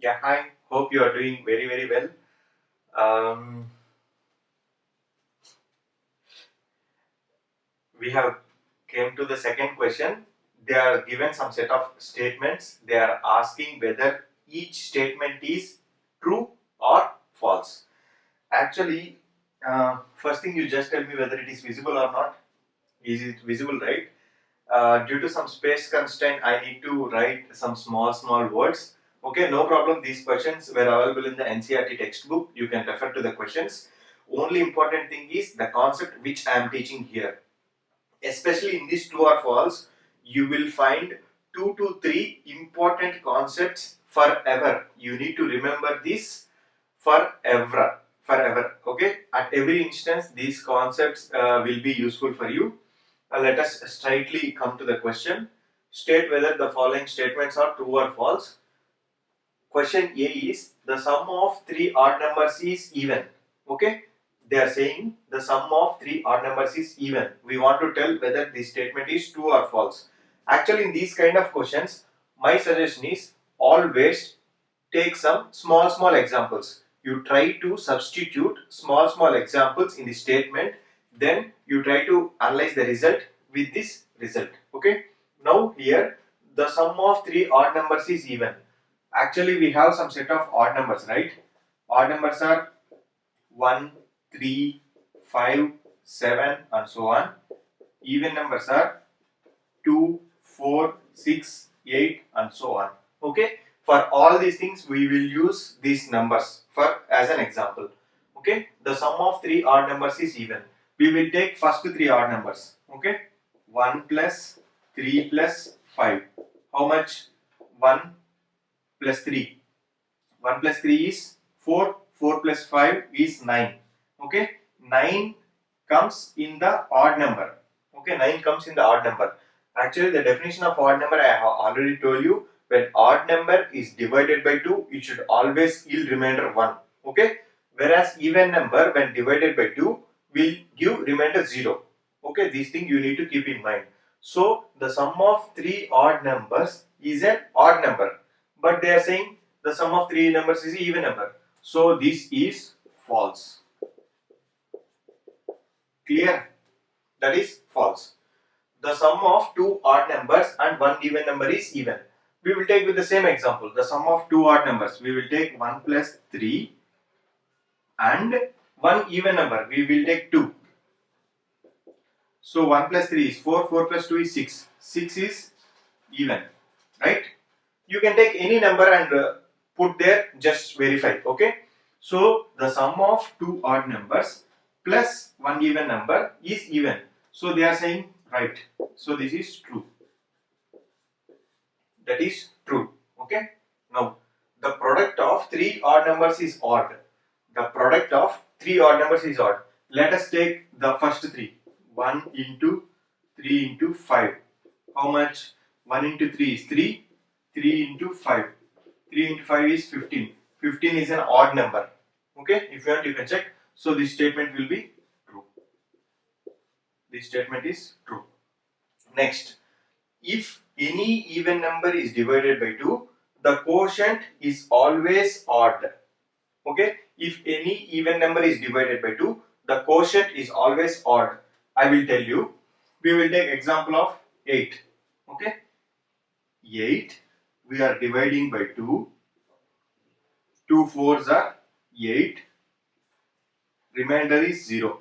Yeah, hi. Hope you are doing very, very well. Um, we have came to the second question. They are given some set of statements. They are asking whether each statement is true or false. Actually, first thing you just tell me whether it is visible or not. Is it visible, right? Due to some space constraint, I need to write some small words. Okay, no problem. These questions were available in the NCERT textbook. You can refer to the questions. Only important thing is the concept which I am teaching here. Especially in this true or false, you will find 2 to 3 important concepts forever. You need to remember this forever. Okay, at every instance, these concepts will be useful for you. Let us straightly come to the question. State whether the following statements are true or false. Question A is the sum of 3 odd numbers is even. Okay, they are saying the sum of 3 odd numbers is even. We want to tell whether this statement is true or false. Actually, in these kind of questions, my suggestion is always take some small examples. You try to substitute small examples in the statement, then you try to analyze the result with this result. Okay, now here the sum of 3 odd numbers is even. Actually, we have some set of odd numbers, right? Odd numbers are 1, 3, 5, 7 and so on. Even numbers are 2, 4, 6, 8 and so on. Okay, for all these things we will use these numbers for as an example. Okay, the sum of 3 odd numbers is even. We will take first 3 odd numbers. Okay, 1 plus 3 plus 5. How much? 1 plus 3. 1 plus 3 is 4. 4 plus 5 is 9. Okay, 9 comes in the odd number. Okay, 9 comes in the odd number. Actually, the definition of odd number I have already told you. When odd number is divided by 2, it should always yield remainder 1. Okay, whereas even number when divided by 2 will give remainder 0. Okay, these things you need to keep in mind. So, the sum of 3 odd numbers is an odd number, but they are saying the sum of 3 numbers is an even number. So, this is false. Clear? That is false. The sum of 2 odd numbers and 1 even number is even. We will take with the same example. The sum of 2 odd numbers. We will take 1 plus 3 and 1 even number. We will take 2. So 1 plus 3 is 4. 4 plus 2 is 6. 6 is even. Right? You can take any number and put there, just verify. Okay. So the sum of 2 odd numbers plus 1 even number is even. So they are saying right. So this is true. That is true. Okay. Now the product of 3 odd numbers is odd. The product of 3 odd numbers is odd. Let us take the first 3. 1 into 3 into 5. How much? 1 into 3 is 3. 3 into 5. 3 into 5 is 15. 15 is an odd number. Okay. If you want, you can check. So this statement will be true. This statement is true. Next. If any even number is divided by 2, the quotient is always odd. Okay, if any even number is divided by 2, the quotient is always odd. I will tell you. We will take example of 8. Okay, 8 we are dividing by 2. 2 fours are 8. Remainder is 0.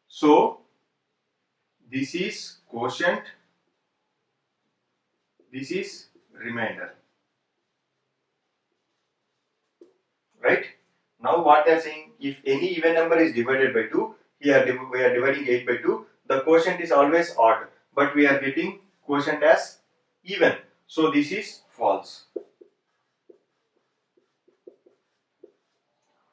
So this is quotient. This is remainder. Right? Now what they are saying, if any even number is divided by 2, here we are dividing 8 by 2, the quotient is always odd, but we are getting quotient as even. So this is false.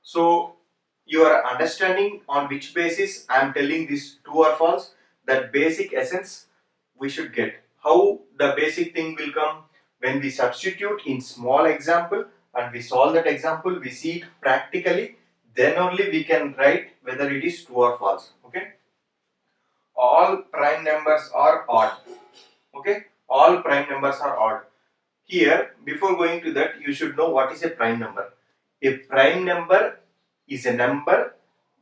So you are understanding on which basis I am telling this true or false. That basic essence we should get. How the basic thing will come? When we substitute in small example and we solve that example, we see it practically, then only we can write whether it is true or false. Okay, all prime numbers are odd. Okay, all prime numbers are odd. Here, before going to that, you should know what is a prime number. A prime number is a number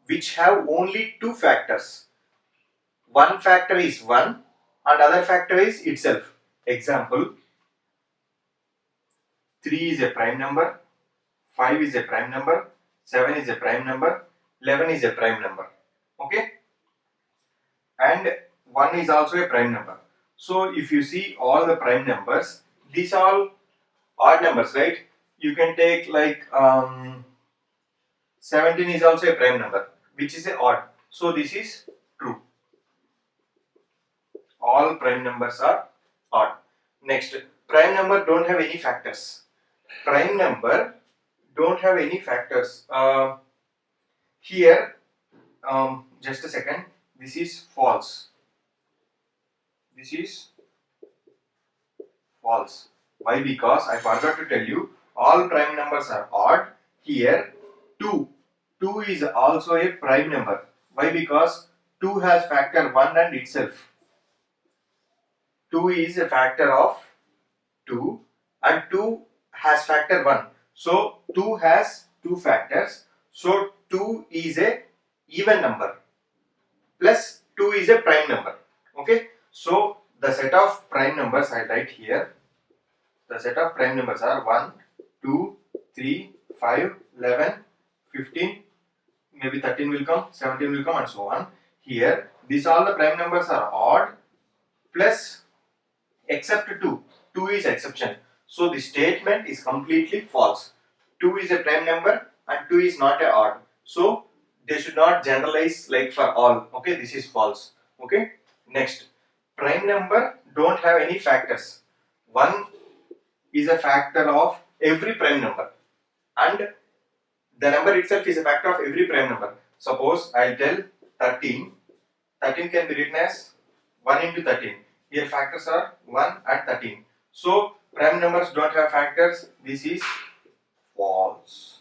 which have only two factors. One factor is 1 and other factor is itself. Example, 3 is a prime number, 5 is a prime number, 7 is a prime number, 11 is a prime number. Okay? And 1 is also a prime number. So if you see all the prime numbers, these are all odd numbers, right? You can take like 17 is also a prime number, which is a odd. So this is true. All prime numbers are odd. Next, prime number don't have any factors. Prime number don't have any factors. Here, just a second. This is false. This is false. Why? Because I forgot to tell you, all prime numbers are odd. Here, 2. 2 is also a prime number. Why? Because 2 has factor 1 and itself. 2 is a factor of 2 and 2 has factor 1. So 2 has 2 factors. So 2 is a even number plus 2 is a prime number. Okay. So the set of prime numbers I write here. The set of prime numbers are 1, 2, 3, 5, 11, 15, maybe 13 will come, 17 will come and so on. Here, these all the prime numbers are odd plus except 2. 2 is exception. So the statement is completely false. 2 is a prime number and 2 is not a odd. So they should not generalize like for all. Okay, this is false. Okay. Next, prime number don't have any factors. 1 is a factor of every prime number and the number itself is a factor of every prime number. Suppose I'll tell 13. 13 can be written as 1 into 13. Here factors are 1 and 13. So prime numbers don't have factors. This is false.